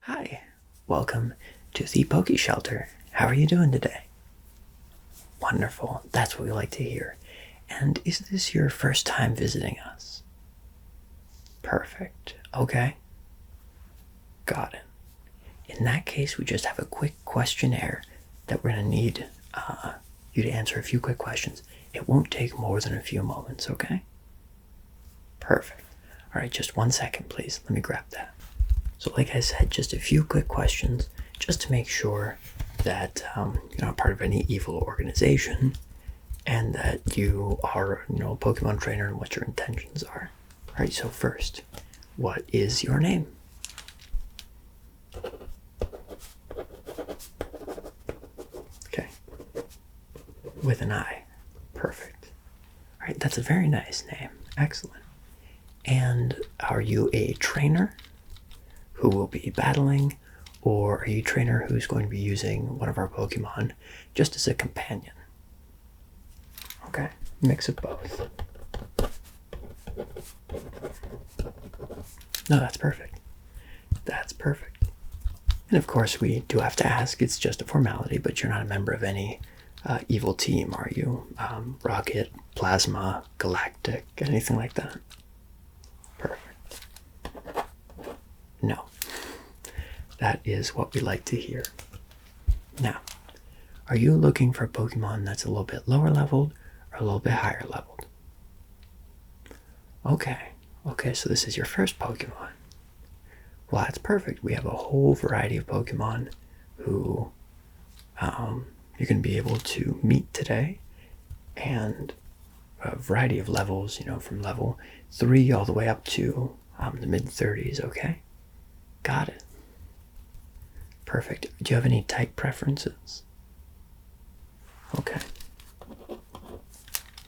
Hi, welcome to the PokéShelter. How are you doing today? Wonderful, that's what we like to hear. And is this your first time visiting us? Perfect, okay. Got it. In that case, we just have a quick questionnaire that we're going to need you to answer a few quick questions. It won't take more than a few moments, okay? Perfect. Alright, just 1 second, please. Let me grab that. So like I said, just a few quick questions just to make sure that you're not part of any evil organization and that you are, a Pokemon trainer and what your intentions are. Alright, so first, what is your name? Okay. With an I. Perfect. Alright, that's a very nice name. Excellent. And are you a trainer who will be battling, or are you a trainer who's going to be using one of our Pokemon just as a companion? Okay, mix of both. No, that's perfect. That's perfect. And of course, we do have to ask, it's just a formality, but you're not a member of any evil team, are you? Rocket, Plasma, Galactic, anything like that? Perfect. No. That is what we like to hear. Now, are you looking for a Pokemon that's a little bit lower leveled or a little bit higher leveled? Okay, so this is your first Pokemon. Well, that's perfect. We have a whole variety of Pokemon who you're going to be able to meet today, and a variety of levels, from level 3 all the way up to the mid-30s, okay? Got it. Perfect. Do you have any type preferences? Okay.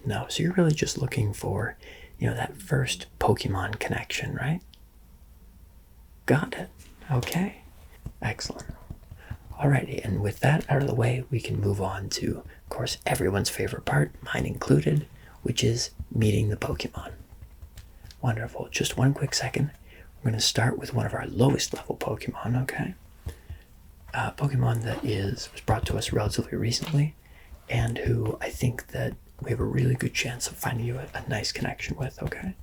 No, so you're really just looking for, that first Pokemon connection, right? Got it. Okay. Excellent. Alrighty, and with that out of the way, we can move on to, of course, everyone's favorite part, mine included, which is meeting the Pokemon. Wonderful. Just 1 quick second. We're going to start with one of our lowest level Pokemon, okay? Pokemon that was brought to us relatively recently, and who I think that we have a really good chance of finding you a nice connection with, okay?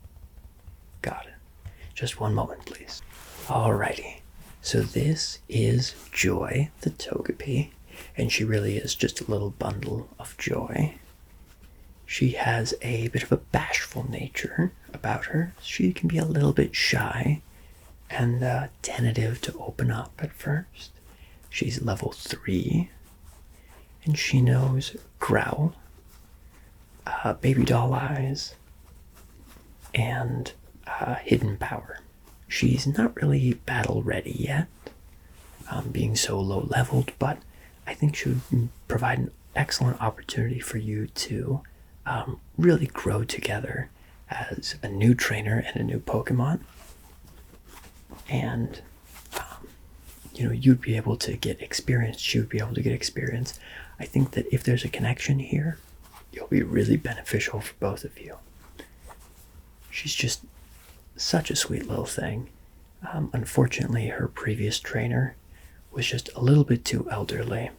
Got it. Just 1 moment, please. Alrighty. So this is Joy, the Togepi, and she really is just a little bundle of joy. She has a bit of a bashful nature about her. She can be a little bit shy and tentative to open up at first. She's level 3, and she knows Growl, Baby Doll Eyes, and Hidden Power. She's not really battle ready yet, being so low leveled, but I think she would provide an excellent opportunity for you to really grow together as a new trainer and a new Pokemon. And you'd be able to get experience, she would be able to get experience. I think that if there's a connection here, it'll be really beneficial for both of you. She's just such a sweet little thing. Unfortunately, her previous trainer was just a little bit too elderly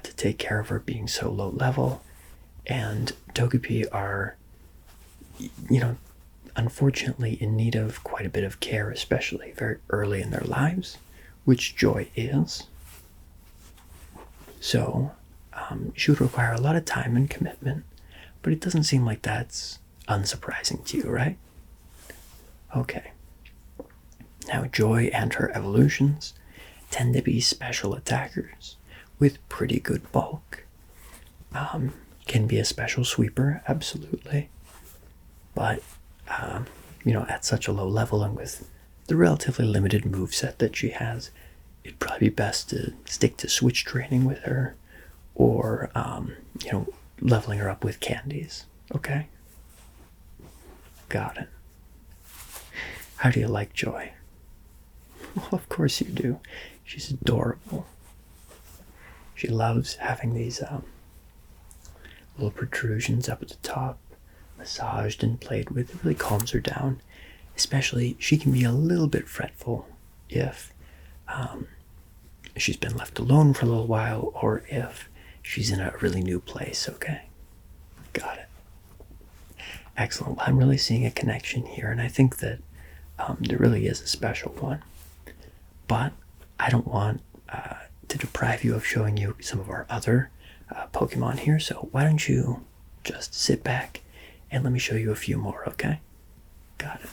to take care of her being so low level, and Togepi are, unfortunately in need of quite a bit of care, especially very early in their lives, which Joy is. So she would require a lot of time and commitment, but it doesn't seem like that's unsurprising to you, right? Okay. Now, Joy and her evolutions tend to be special attackers with pretty good bulk. Can be a special sweeper, absolutely. But, at such a low level and with the relatively limited moveset that she has, it'd probably be best to stick to switch training with her, or, leveling her up with candies, okay? Got it. How do you like Joy? Well, of course you do. She's adorable. She loves having these little protrusions up at the top, massaged and played with. It really calms her down. Especially, she can be a little bit fretful if she's been left alone for a little while, or if she's in a really new place, okay? Got it. Excellent. Well, I'm really seeing a connection here, and I think that there really is a special one. But I don't want to deprive you of showing you some of our other Pokemon here, so why don't you just sit back and let me show you a few more, okay? Got it.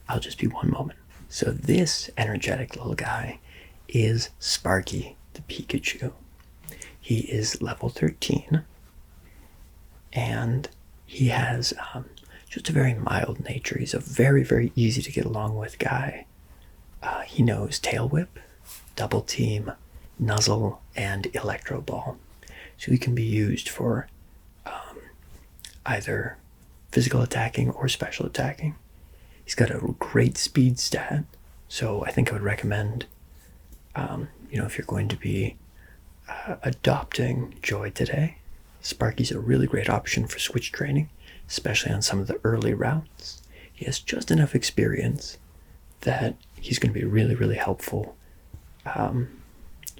I'll just be one moment. So this energetic little guy is Sparky the Pikachu. He is level 13, and he has just a very mild nature. He's a very, very easy to get along with guy. He knows Tail Whip, Double Team, Nuzzle, and Electro Ball. So he can be used for either physical attacking or special attacking. He's got a great speed stat, so I think I would recommend, if you're going to be adopting Joy today, Sparky's a really great option for switch training, especially on some of the early routes. He has just enough experience that he's going to be really, really helpful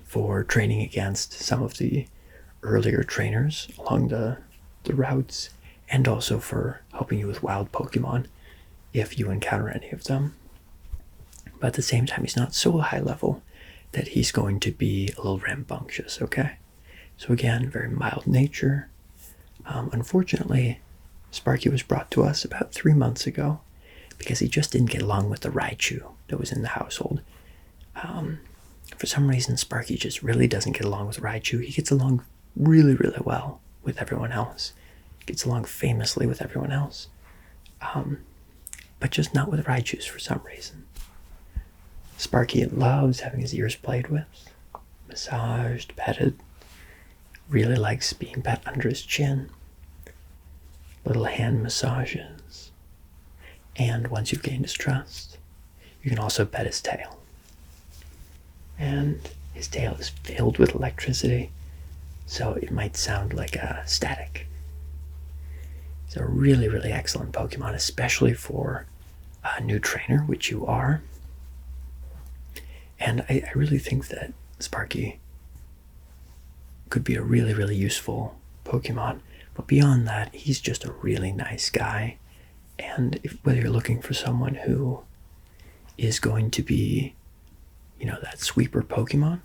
for training against some of the earlier trainers along the routes, and also for helping you with wild Pokemon if you encounter any of them. But at the same time, he's not so high level that he's going to be a little rambunctious, okay? So again, very mild nature. Unfortunately, Sparky was brought to us about 3 months ago because he just didn't get along with the Raichu that was in the household. For some reason, Sparky just really doesn't get along with Raichu. He gets along really, really well with everyone else. Gets along famously with everyone else. But just not with Raichus for some reason. Sparky loves having his ears played with, massaged, petted, really likes being pet under his chin, little hand massages, and once you've gained his trust, you can also pet his tail. And his tail is filled with electricity, so it might sound like a static. He's a really, really excellent Pokemon, especially for a new trainer, which you are. And I really think that Sparky could be a really, really useful Pokemon. But beyond that, he's just a really nice guy. And whether you're looking for someone who is going to be, that sweeper Pokemon,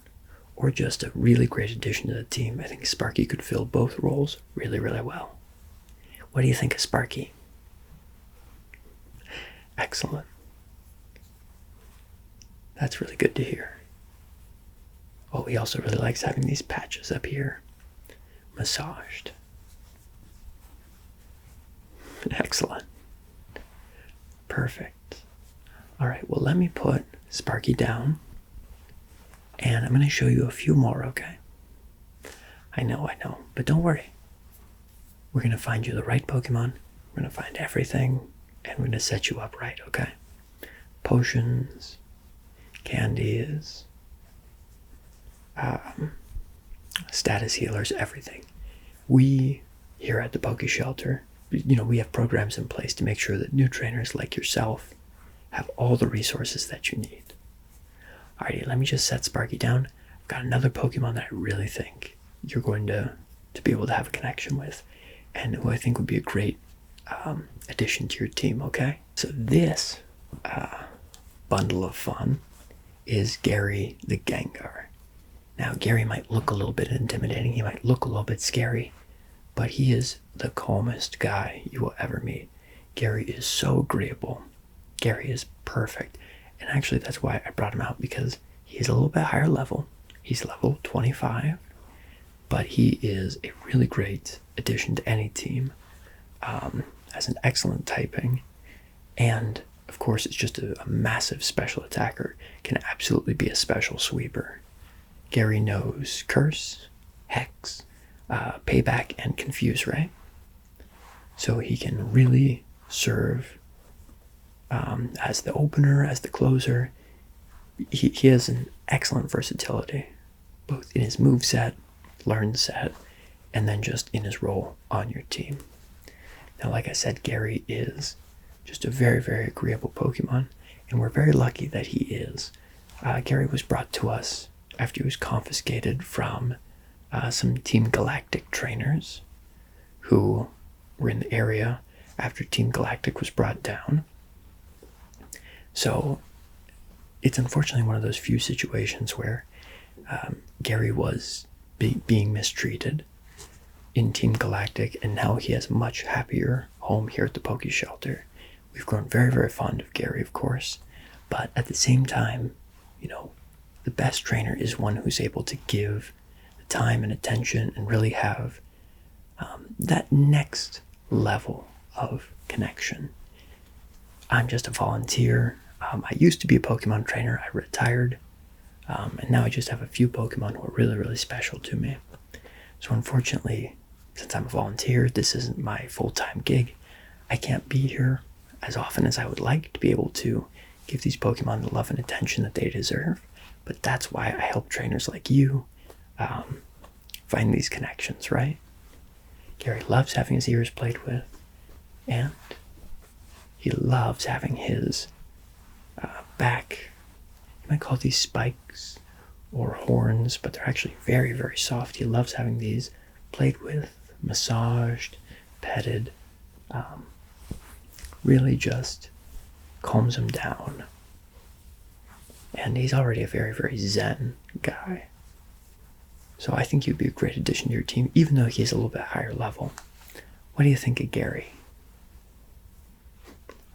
or just a really great addition to the team, I think Sparky could fill both roles really, really well. What do you think of Sparky? Excellent. That's really good to hear. Oh, he also really likes having these patches up here massaged. Excellent. Perfect. All right, well, let me put Sparky down, and I'm going to show you a few more, okay? I know, but don't worry. We're going to find you the right Pokemon. We're going to find everything, and we're going to set you up right, okay? Potions, candies, status healers, everything. We, here at the PokéShelter, we have programs in place to make sure that new trainers like yourself have all the resources that you need. Alrighty, let me just set Sparky down. I've got another Pokemon that I really think you're going to be able to have a connection with, and who I think would be a great addition to your team, okay? So this bundle of fun is Gary the Gengar. Now, Gary might look a little bit intimidating, he might look a little bit scary, but he is the calmest guy you will ever meet. Gary is so agreeable. Gary is perfect. And actually, that's why I brought him out, because he's a little bit higher level. He's level 25, but he is a really great addition to any team. Has an excellent typing, and of course, it's just a massive special attacker. Can absolutely be a special sweeper. Gary knows Curse, Hex, Payback, and Confuse, right? So he can really serve as the opener, as the closer. He has an excellent versatility, both in his moveset, learn set, and then just in his role on your team. Now, like I said, Gary is just a very, very agreeable Pokemon, and we're very lucky that he is Gary was brought to us after he was confiscated from some Team Galactic trainers who were in the area after Team Galactic was brought down. So it's unfortunately one of those few situations where Gary was being mistreated in Team Galactic, and now he has a much happier home here at the PokéShelter. We've grown very, very fond of Gary, of course, but at the same time, you know, the best trainer is one who's able to give the time and attention and really have that next level of connection. I'm just a volunteer. I used to be a Pokemon trainer. I retired, and now I just have a few Pokemon who are really, really special to me. So unfortunately, since I'm a volunteer, this isn't my full-time gig. I can't be here as often as I would like to be able to give these Pokemon the love and attention that they deserve. But that's why I help trainers like you find these connections, right? Gary loves having his ears played with, and he loves having his back, you might call these spikes or horns, but they're actually very, very soft. He loves having these played with, massaged, petted, really just calms him down. And he's already a very, very zen guy. So I think he'd be a great addition to your team, even though he's a little bit higher level. What do you think of Gary?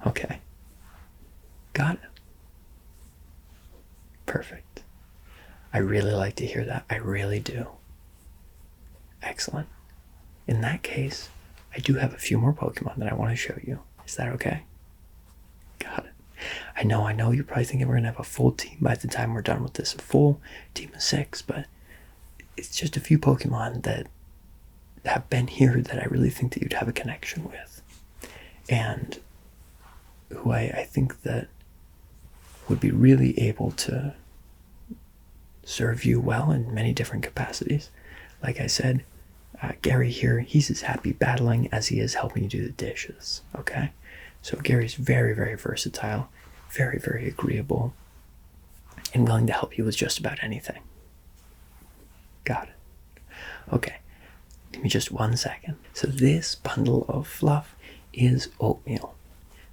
Okay. Got it. Perfect. I really like to hear that. I really do. Excellent. In that case, I do have a few more Pokemon that I want to show you. Is that okay? Got it. I know you're probably thinking we're going to have a full team by the time we're done with this, a full team of 6, but it's just a few Pokemon that have been here that I really think that you'd have a connection with, and who I think that would be really able to serve you well in many different capacities. Like I said, Gary here, he's as happy battling as he is helping you do the dishes, okay? So Gary's very, very versatile, very, very agreeable, and willing to help you with just about anything. Got it. Okay, give me just 1 second. So this bundle of fluff is Oatmeal.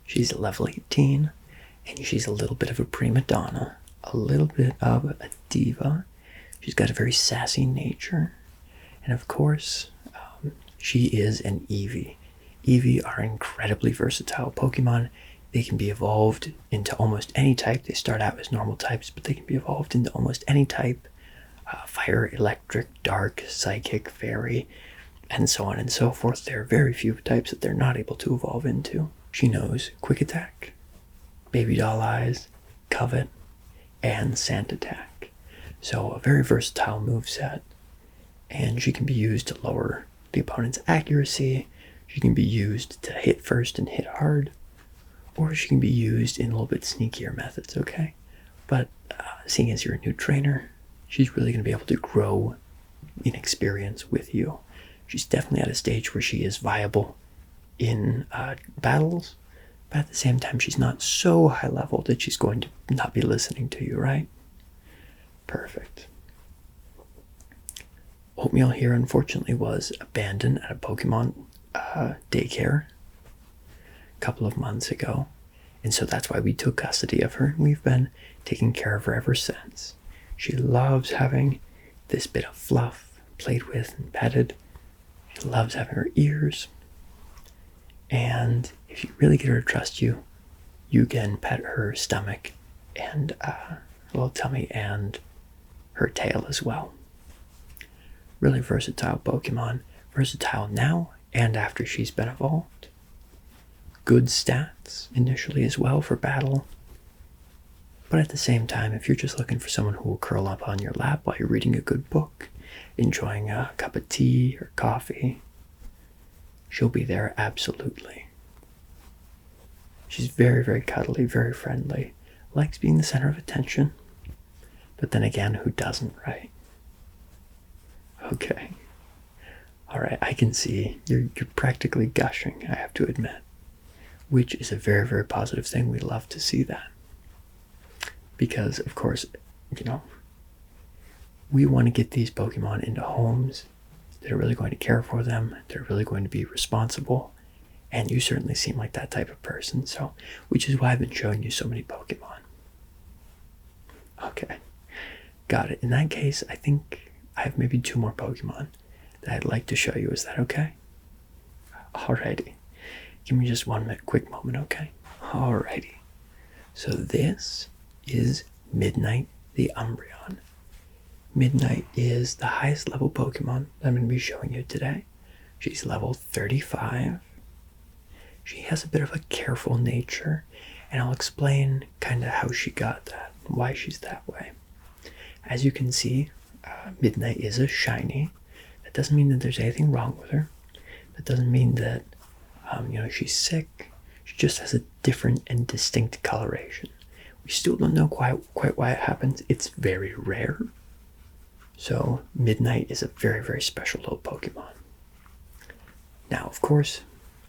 She's level 18, and she's a little bit of a prima donna, a little bit of a diva. She's got a very sassy nature, and of course, she is an Eevee. Eevee are incredibly versatile Pokemon. They can be evolved into almost any type. They start out as normal types, but they can be evolved into almost any type. Fire, electric, dark, psychic, fairy, and so on and so forth. There are very few types that they're not able to evolve into. She knows Quick Attack, Baby Doll Eyes, Covet, and Sand Attack. So a very versatile moveset, and she can be used to lower the opponent's accuracy. She can be used to hit first and hit hard, or she can be used in a little bit sneakier methods, okay? But seeing as you're a new trainer, she's really going to be able to grow in experience with you. She's definitely at a stage where she is viable in battles, but at the same time, she's not so high level that she's going to not be listening to you, right? Perfect. Oatmeal here, unfortunately, was abandoned at a Pokemon daycare a couple of months ago, and so that's why we took custody of her, and we've been taking care of her ever since. She loves having this bit of fluff played with and petted. She loves having her ears. And if you really get her to trust you, you can pet her stomach and her little tummy and her tail as well. Really versatile Pokemon. Versatile now and after she's been evolved. Good stats initially as well for battle. But at the same time, if you're just looking for someone who will curl up on your lap while you're reading a good book, enjoying a cup of tea or coffee, she'll be there absolutely. She's very, very cuddly, very friendly, likes being the center of attention. But then again, who doesn't, right? Okay. All right, I can see you're practically gushing, I have to admit, which is a very, very positive thing. We love to see that. because, of course, we want to get these Pokemon into homes that are really going to care for them, they're really going to be responsible, and you certainly seem like that type of person, so, which is why I've been showing you so many Pokemon. Okay, got it. In that case, I think I have maybe 2 more Pokemon that I'd like to show you. Is that okay? Alrighty. Give me just 1 minute, quick moment, okay? Alrighty. So this is Midnight the Umbreon. Midnight is the highest level Pokemon I'm going to be showing you today. She's level 35. She has a bit of a careful nature, and I'll explain kind of how she got that, why she's that way. As you can see, Midnight is a shiny. That doesn't mean that there's anything wrong with her. That doesn't mean that she's sick. She just has a different and distinct coloration. We still don't know quite why it happens. It's very rare. So Midnight is a very, very special little Pokemon. Now, of course,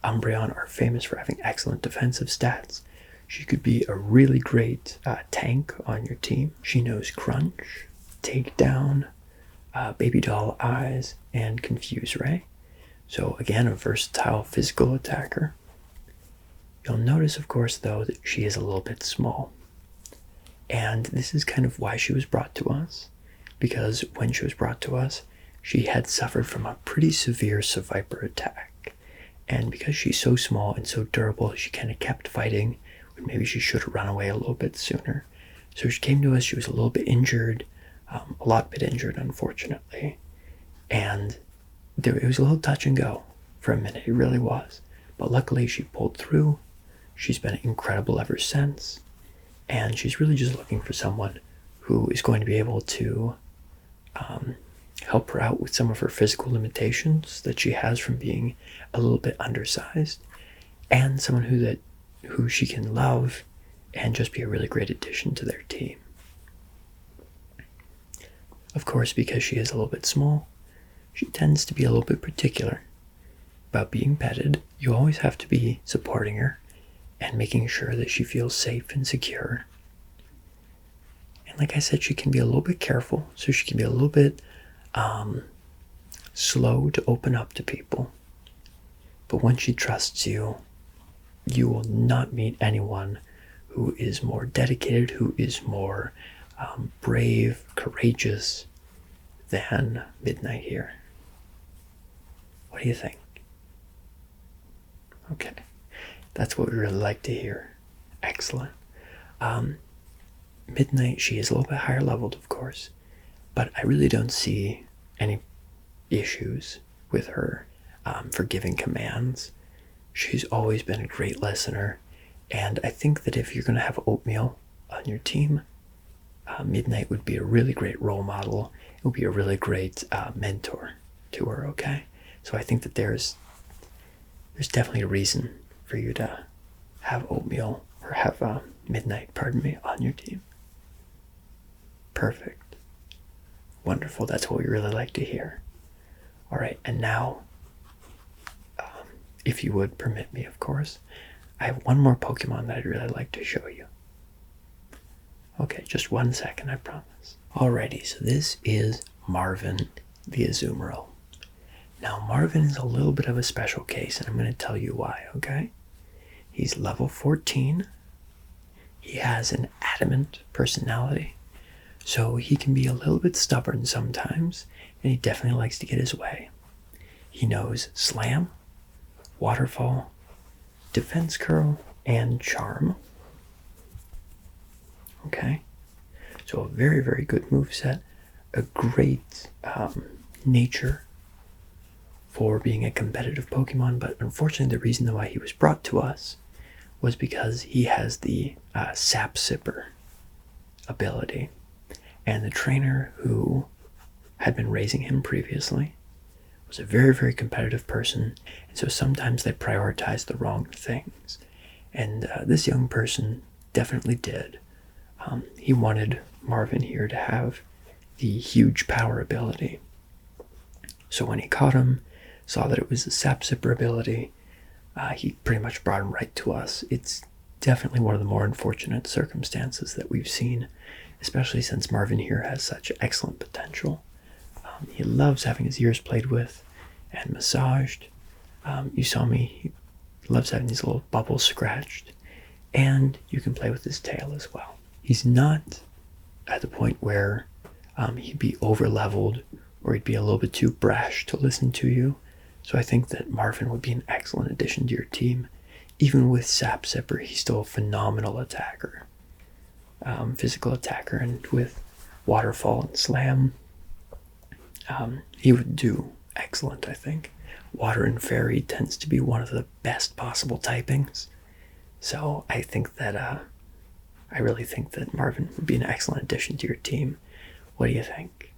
Umbreon are famous for having excellent defensive stats. She could be a really great tank on your team. She knows Crunch, Takedown, Baby Doll Eyes, and Confuse Ray. So again, a versatile physical attacker. You'll notice, of course, though, that she is a little bit small. And this is kind of why she was brought to us. Because when she was brought to us, she had suffered from a pretty severe Seviper attack. And because she's so small and so durable, she kind of kept fighting when maybe she should have run away a little bit sooner. So she came to us, she was a little bit injured, a lot bit injured, unfortunately. And it was a little touch and go for a minute, it really was. But luckily she pulled through. She's been incredible ever since. And she's really just looking for someone who is going to be able to help her out with some of her physical limitations that she has from being a little bit undersized, and someone who she can love and just be a really great addition to their team. Of course, because she is a little bit small, she tends to be a little bit particular about being petted. You always have to be supporting her and making sure that she feels safe and secure. And like I said, she can be a little bit careful, so she can be a little bit slow to open up to people. But once she trusts you, you will not meet anyone who is more dedicated, who is more brave, courageous than Midnight here. What do you think? Okay, that's what we really like to hear. Excellent. Midnight, she is a little bit higher leveled, of course, but I really don't see any issues with her for giving commands. She's always been a great listener, and I think that if you're going to have Oatmeal on your team, Midnight would be a really great role model. It would be a really great mentor to her, okay? So I think that there's definitely a reason for you to have Oatmeal, or have Midnight, pardon me, on your team. Perfect. Wonderful, that's what we really like to hear. All right, and now, if you would permit me, of course, I have one more Pokemon that I'd really like to show you. Okay, just 1 second, I promise. Alrighty, so this is Marvin the Azumarill. Now, Marvin is a little bit of a special case, and I'm going to tell you why, okay? He's level 14. He has an adamant personality, so he can be a little bit stubborn sometimes, and he definitely likes to get his way. He knows Slam, Waterfall, Defense Curl, and Charm. Okay, so a very, very good moveset, a great nature for being a competitive Pokemon, but unfortunately the reason why he was brought to us was because he has the Sap Sipper ability. And the trainer who had been raising him previously was a very, very competitive person, and so sometimes they prioritize the wrong things. And this young person definitely did. He wanted Marvin here to have the huge power ability. So when he caught him, saw that it was the Sap Sipper ability, he pretty much brought him right to us. It's definitely one of the more unfortunate circumstances that we've seen, especially since Marvin here has such excellent potential. He loves having his ears played with and massaged. You saw me, he loves having these little bubbles scratched, and you can play with his tail as well. He's not at the point where he'd be over-leveled or he'd be a little bit too brash to listen to you, so I think that Marvin would be an excellent addition to your team. Even with Sap Sipper, he's still a phenomenal attacker, physical attacker, and with Waterfall and Slam, he would do excellent, I think. Water and Fairy tends to be one of the best possible typings, so I think that, I really think that Marvin would be an excellent addition to your team. What do you think?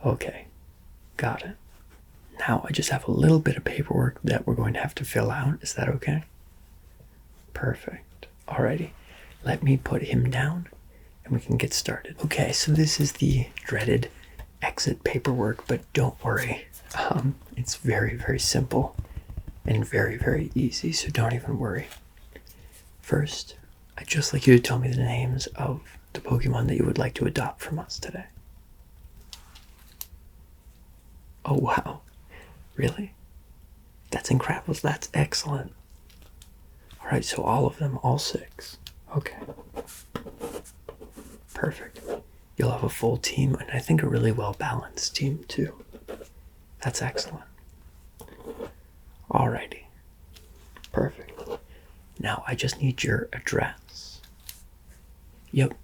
Okay, got it. Now I just have a little bit of paperwork that we're going to have to fill out. Is that okay? Perfect. Alrighty. Let me put him down and we can get started. Okay, so this is the dreaded exit paperwork, but don't worry. It's very, very simple and very, very easy, so don't even worry. First, I'd just like you to tell me the names of the Pokemon that you would like to adopt from us today. Oh, wow. Really? That's incredible. That's excellent. Alright, so all of them, all 6. Okay. Perfect. You'll have a full team, and I think a really well-balanced team, too. That's excellent. Alrighty. Perfect. Now, I just need your address. Yep.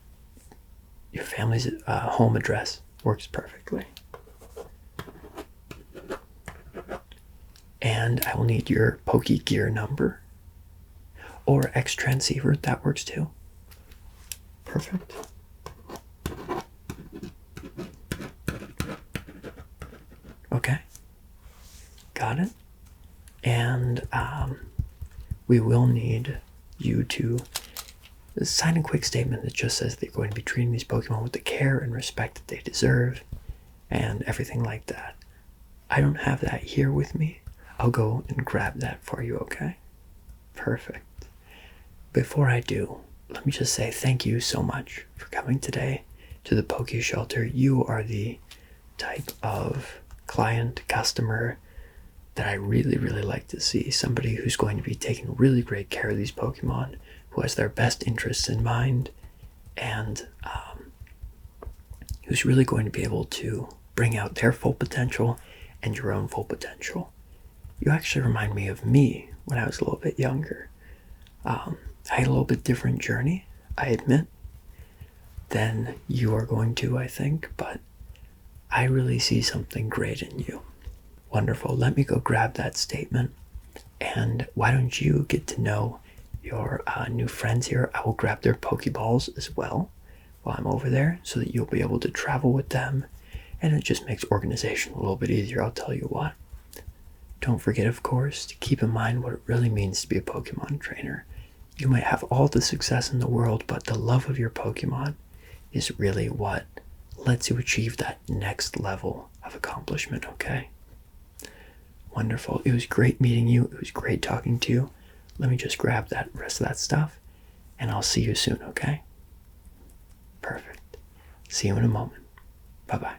Your family's home address works perfectly. And I will need your Pokegear number. Or X-Transceiver, that works too. Perfect. Okay. Got it. And we will need you to sign a quick statement that just says that you're going to be treating these Pokemon with the care and respect that they deserve and everything like that. I don't have that here with me. I'll go and grab that for you, okay? Perfect. Before I do, let me just say thank you so much for coming today to the PokéShelter. You are the type of client, customer that I really, really like to see. Somebody who's going to be taking really great care of these Pokemon, who has their best interests in mind, and who's really going to be able to bring out their full potential and your own full potential. You actually remind me of me when I was a little bit younger. I had a little bit different journey, I admit, than you are going to, I think, but I really see something great in you. Wonderful. Let me go grab that statement, and why don't you get to know your new friends here? I will grab their Pokeballs as well while I'm over there so that you'll be able to travel with them, and it just makes organization a little bit easier, I'll tell you what. Don't forget, of course, to keep in mind what it really means to be a Pokemon trainer. You might have all the success in the world, but the love of your Pokemon is really what lets you achieve that next level of accomplishment, okay? Wonderful. It was great meeting you. It was great talking to you. Let me just grab that rest of that stuff, and I'll see you soon, okay? Perfect. See you in a moment. Bye-bye.